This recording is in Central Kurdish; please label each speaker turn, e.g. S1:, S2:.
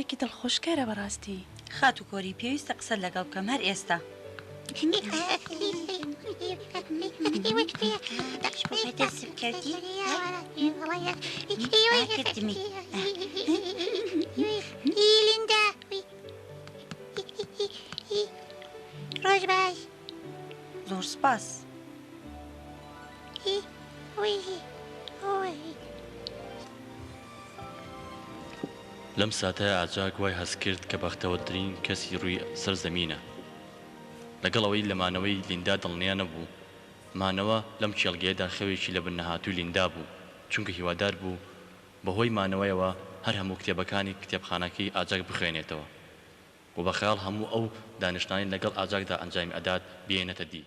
S1: شتێکی دڵخۆشکارە بەڕاستی.
S2: خات و کۆری پێویستە قسە لەگەڵ بکەم هەر ئێستا. دەستم کردی کردمی
S3: لیندا ڕۆژ باش.
S2: زۆر سپاس.
S4: لەم ساتەیە ئاجاک وای هەست کرد کە بەختەوەترین کەسی ڕووی سەر زەمینە. لەگەڵ ئەوەی لەمانەوەی لیندا دڵنیا نەبوو، مانەوە لەم کێڵگەیەدا خەوێکی لە بنەهاتووی لیندا بوو، چونکە هیوادار بوو بەهۆی مانەوەیەوە هەر هەموو کتێبەکانی کتێبخانەکەی ئاجاک بخوێنێتەوە و بە خەیاڵ هەموو ئەو دانیشتانی لەگەڵ ئاجاکدا ئەنجامی ئەدات بێنێتە دی.